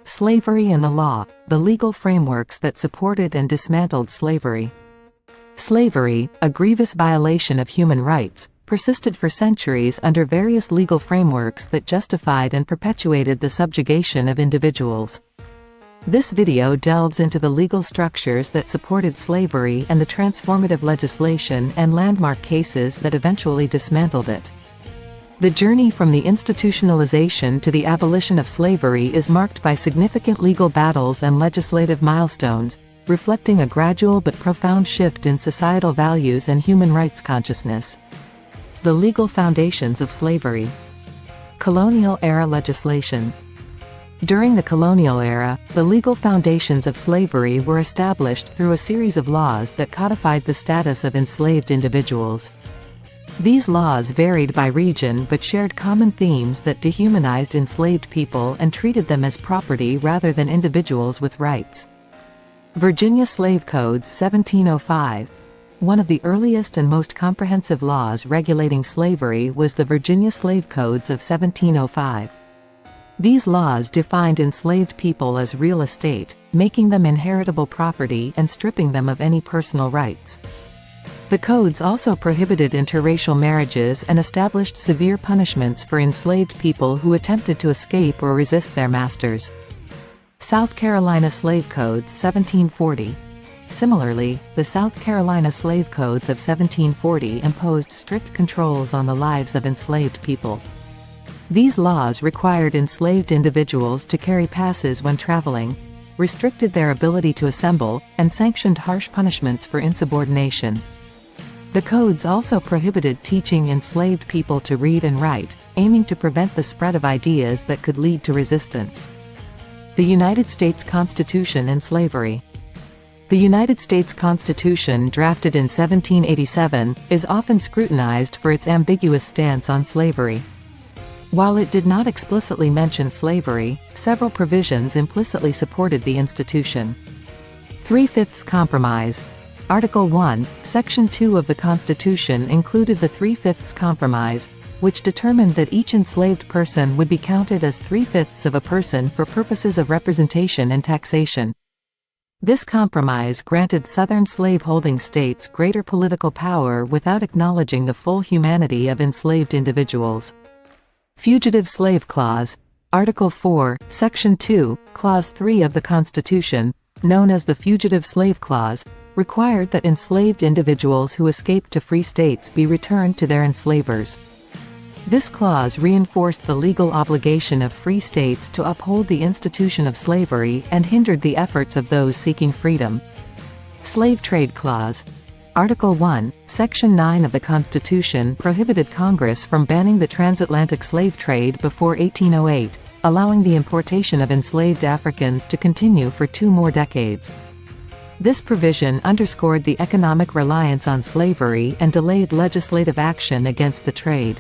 Slavery and the Law, the legal frameworks that supported and dismantled slavery. Slavery, a grievous violation of human rights, persisted for centuries under various legal frameworks that justified and perpetuated the subjugation of individuals. This video delves into the legal structures that supported slavery and the transformative legislation and landmark cases that eventually dismantled it. The journey from the institutionalization to the abolition of slavery is marked by significant legal battles and legislative milestones, reflecting a gradual but profound shift in societal values and human rights consciousness. The legal foundations of slavery. Colonial-era legislation. During the colonial era, the legal foundations of slavery were established through a series of laws that codified the status of enslaved individuals. These laws varied by region but shared common themes that dehumanized enslaved people and treated them as property rather than individuals with rights. Virginia Slave Codes 1705. One of the earliest and most comprehensive laws regulating slavery was the Virginia Slave Codes of 1705. These laws defined enslaved people as real estate, making them inheritable property and stripping them of any personal rights. The codes also prohibited interracial marriages and established severe punishments for enslaved people who attempted to escape or resist their masters. South Carolina Slave Codes 1740. Similarly, the South Carolina Slave Codes of 1740 imposed strict controls on the lives of enslaved people. These laws required enslaved individuals to carry passes when traveling, restricted their ability to assemble, and sanctioned harsh punishments for insubordination. The codes also prohibited teaching enslaved people to read and write, aiming to prevent the spread of ideas that could lead to resistance. The United States Constitution and slavery. The United States Constitution, drafted in 1787, is often scrutinized for its ambiguous stance on slavery. While it did not explicitly mention slavery, several provisions implicitly supported the institution. 3/5 Compromise. Article 1, Section 2 of the Constitution included the 3/5 Compromise, which determined that each enslaved person would be counted as 3/5 of a person for purposes of representation and taxation. This compromise granted Southern slave-holding states greater political power without acknowledging the full humanity of enslaved individuals. Fugitive Slave Clause. Article 4, Section 2, Clause 3 of the Constitution, known as the Fugitive Slave Clause, required that enslaved individuals who escaped to free states be returned to their enslavers. This clause reinforced the legal obligation of free states to uphold the institution of slavery and hindered the efforts of those seeking freedom. Slave Trade Clause. Article 1, Section 9 of the Constitution prohibited Congress from banning the transatlantic slave trade before 1808, allowing the importation of enslaved Africans to continue for 2 more decades. This provision underscored the economic reliance on slavery and delayed legislative action against the trade.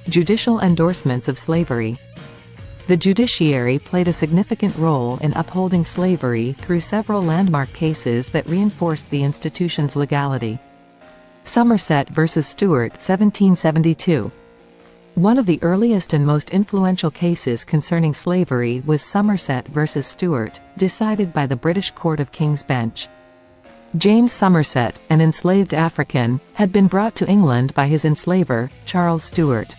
Judicial endorsements of slavery. The judiciary played a significant role in upholding slavery through several landmark cases that reinforced the institution's legality. Somerset v. Stewart 1772. One of the earliest and most influential cases concerning slavery was Somerset v. Stewart, decided by the British Court of King's Bench. James Somerset, an enslaved African, had been brought to England by his enslaver, Charles Stewart.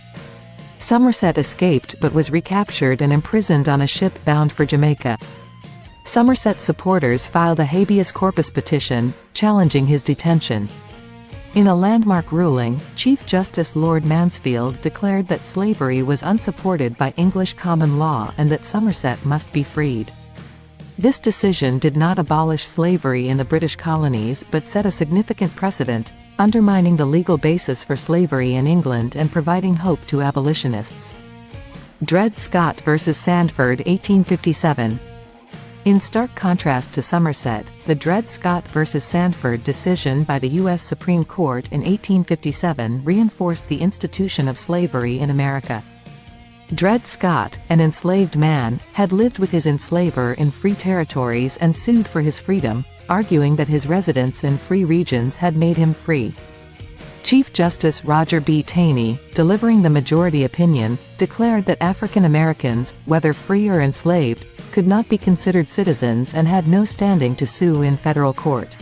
Somerset escaped but was recaptured and imprisoned on a ship bound for Jamaica. Somerset's supporters filed a habeas corpus petition, challenging his detention. In a landmark ruling, Chief Justice Lord Mansfield declared that slavery was unsupported by English common law and that Somerset must be freed. This decision did not abolish slavery in the British colonies but set a significant precedent, undermining the legal basis for slavery in England and providing hope to abolitionists. Dred Scott v. Sandford 1857. In stark contrast to Somerset, the Dred Scott v. Sandford decision by the U.S. Supreme Court in 1857 reinforced the institution of slavery in America. Dred Scott, an enslaved man, had lived with his enslaver in free territories and sued for his freedom, arguing that his residence in free regions had made him free. Chief Justice Roger B. Taney, delivering the majority opinion, declared that African Americans, whether free or enslaved, could not be considered citizens and had no standing to sue in federal court.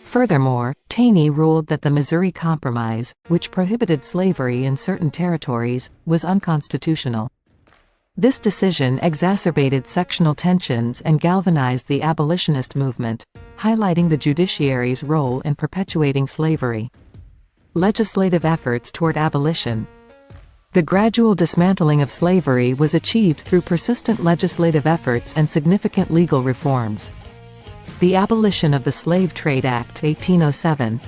Furthermore, Taney ruled that the Missouri Compromise, which prohibited slavery in certain territories, was unconstitutional. This decision exacerbated sectional tensions and galvanized the abolitionist movement, highlighting the judiciary's role in perpetuating slavery. Legislative efforts toward abolition. The gradual dismantling of slavery was achieved through persistent legislative efforts and significant legal reforms. The Abolition of the Slave Trade Act 1807.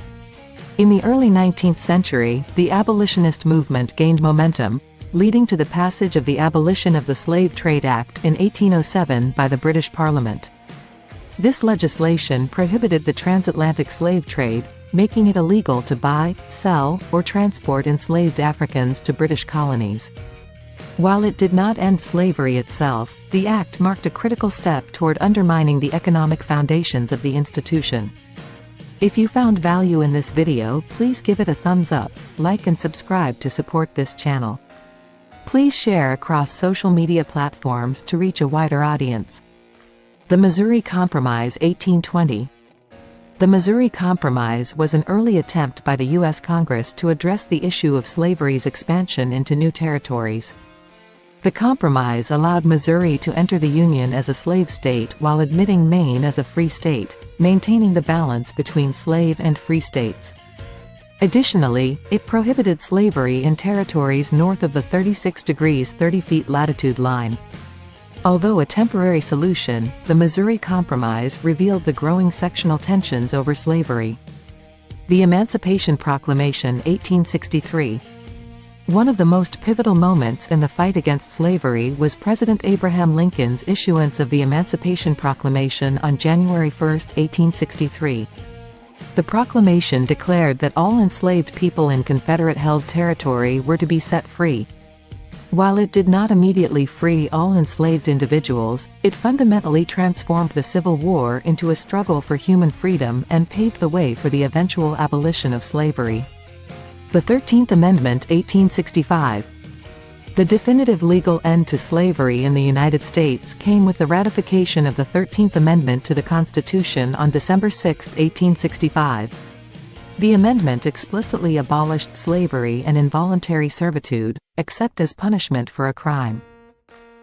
In the early 19th century, the abolitionist movement gained momentum, leading to the passage of the Abolition of the Slave Trade Act in 1807 by the British Parliament. This legislation prohibited the transatlantic slave trade, making it illegal to buy, sell, or transport enslaved Africans to British colonies. While it did not end slavery itself, the act marked a critical step toward undermining the economic foundations of the institution. If you found value in this video, please give it a thumbs up, like and subscribe to support this channel. Please share across social media platforms to reach a wider audience. The Missouri Compromise 1820. The Missouri Compromise was an early attempt by the U.S. Congress to address the issue of slavery's expansion into new territories. The compromise allowed Missouri to enter the Union as a slave state while admitting Maine as a free state, maintaining the balance between slave and free states. Additionally, it prohibited slavery in territories north of the 36 degrees 30 feet latitude line. Although a temporary solution, the Missouri Compromise revealed the growing sectional tensions over slavery. The Emancipation Proclamation 1863. One of the most pivotal moments in the fight against slavery was President Abraham Lincoln's issuance of the Emancipation Proclamation on January 1, 1863. The proclamation declared that all enslaved people in Confederate-held territory were to be set free. While it did not immediately free all enslaved individuals, it fundamentally transformed the Civil War into a struggle for human freedom and paved the way for the eventual abolition of slavery. The 13th Amendment 1865. The definitive legal end to slavery in the United States came with the ratification of the 13th Amendment to the Constitution on December 6, 1865. The amendment explicitly abolished slavery and involuntary servitude, except as punishment for a crime.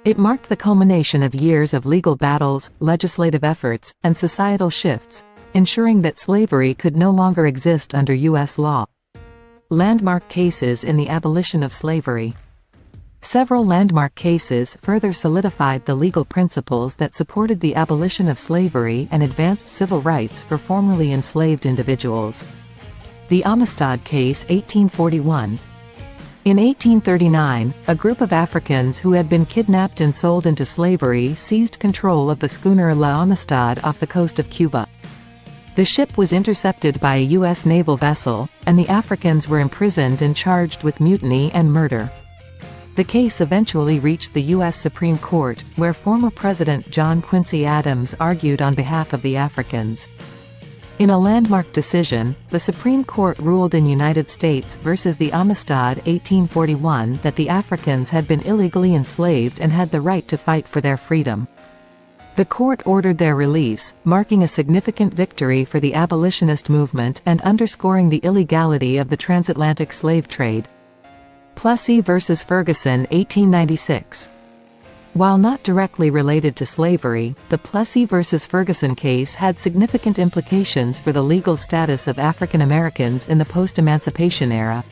It marked the culmination of years of legal battles, legislative efforts, and societal shifts, ensuring that slavery could no longer exist under U.S. law. Landmark cases in the abolition of slavery. Several landmark cases further solidified the legal principles that supported the abolition of slavery and advanced civil rights for formerly enslaved individuals. The Amistad Case 1841. In 1839, a group of Africans who had been kidnapped and sold into slavery seized control of the schooner La Amistad off the coast of Cuba. The ship was intercepted by a U.S. naval vessel, and the Africans were imprisoned and charged with mutiny and murder. The case eventually reached the U.S. Supreme Court, where former President John Quincy Adams argued on behalf of the Africans. In a landmark decision, the Supreme Court ruled in United States v. the Amistad 1841 that the Africans had been illegally enslaved and had the right to fight for their freedom. The court ordered their release, marking a significant victory for the abolitionist movement and underscoring the illegality of the transatlantic slave trade. Plessy v. Ferguson 1896. While not directly related to slavery, the Plessy v. Ferguson case had significant implications for the legal status of African Americans in the post-emancipation era.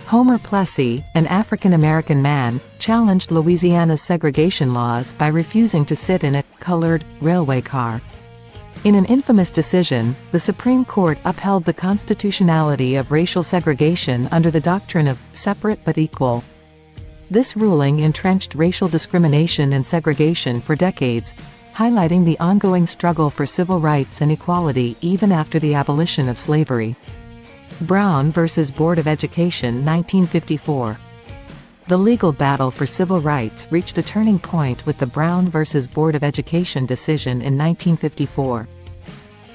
Homer Plessy, an African American man, challenged Louisiana's segregation laws by refusing to sit in a colored railway car. In an infamous decision, the Supreme Court upheld the constitutionality of racial segregation under the doctrine of separate but equal. This ruling entrenched racial discrimination and segregation for decades, highlighting the ongoing struggle for civil rights and equality even after the abolition of slavery. Brown v. Board of Education 1954. The legal battle for civil rights reached a turning point with the Brown v. Board of Education decision in 1954.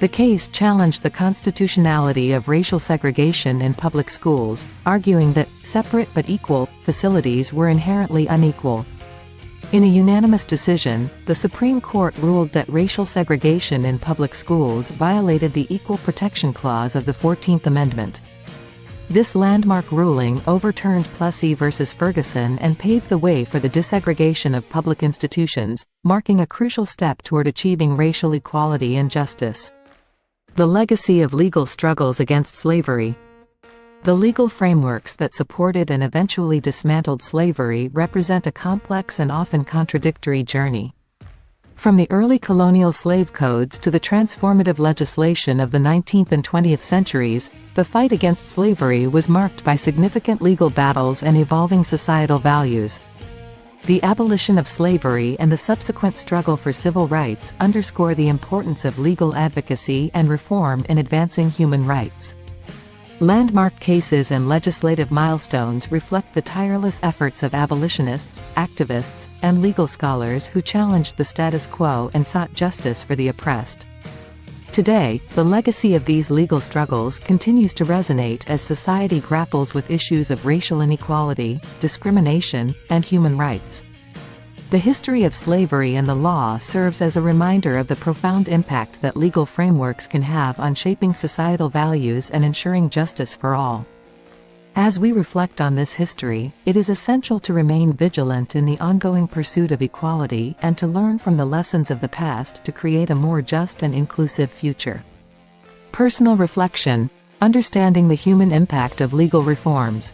The case challenged the constitutionality of racial segregation in public schools, arguing that separate but equal facilities were inherently unequal. In a unanimous decision, the Supreme Court ruled that racial segregation in public schools violated the Equal Protection Clause of the 14th Amendment. This landmark ruling overturned Plessy v. Ferguson and paved the way for the desegregation of public institutions, marking a crucial step toward achieving racial equality and justice. The legacy of legal struggles against slavery. The legal frameworks that supported and eventually dismantled slavery represent a complex and often contradictory journey. From the early colonial slave codes to the transformative legislation of the 19th and 20th centuries, the fight against slavery was marked by significant legal battles and evolving societal values. The abolition of slavery and the subsequent struggle for civil rights underscore the importance of legal advocacy and reform in advancing human rights. Landmark cases and legislative milestones reflect the tireless efforts of abolitionists, activists, and legal scholars who challenged the status quo and sought justice for the oppressed. Today, the legacy of these legal struggles continues to resonate as society grapples with issues of racial inequality, discrimination, and human rights. The history of slavery and the law serves as a reminder of the profound impact that legal frameworks can have on shaping societal values and ensuring justice for all. As we reflect on this history, it is essential to remain vigilant in the ongoing pursuit of equality and to learn from the lessons of the past to create a more just and inclusive future. Personal reflection: understanding the human impact of legal reforms.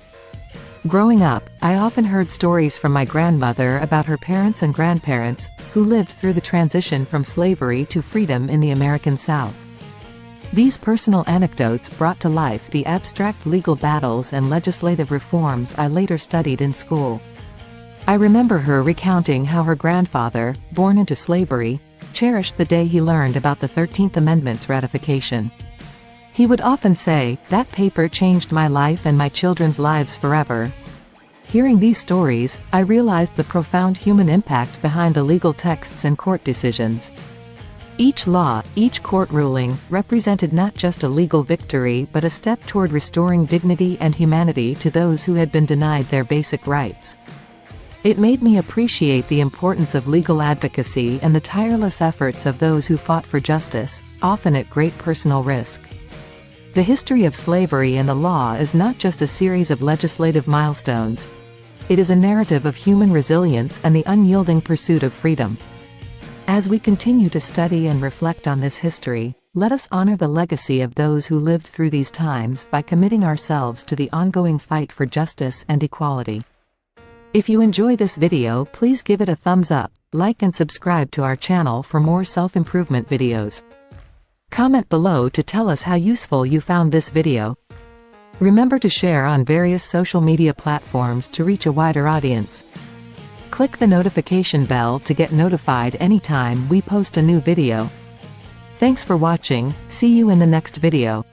Growing up, I often heard stories from my grandmother about her parents and grandparents, who lived through the transition from slavery to freedom in the American South. These personal anecdotes brought to life the abstract legal battles and legislative reforms I later studied in school. I remember her recounting how her grandfather, born into slavery, cherished the day he learned about the 13th Amendment's ratification. He would often say, "That paper changed my life and my children's lives forever." Hearing these stories, I realized the profound human impact behind the legal texts and court decisions. Each law, each court ruling, represented not just a legal victory but a step toward restoring dignity and humanity to those who had been denied their basic rights. It made me appreciate the importance of legal advocacy and the tireless efforts of those who fought for justice, often at great personal risk. The history of slavery and the law is not just a series of legislative milestones. It is a narrative of human resilience and the unyielding pursuit of freedom. As we continue to study and reflect on this history, let us honor the legacy of those who lived through these times by committing ourselves to the ongoing fight for justice and equality. If you enjoy this video, please give it a thumbs up, like and subscribe to our channel for more self-improvement videos. Comment below to tell us how useful you found this video. Remember to share on various social media platforms to reach a wider audience. Click the notification bell to get notified anytime we post a new video. Thanks for watching, see you in the next video.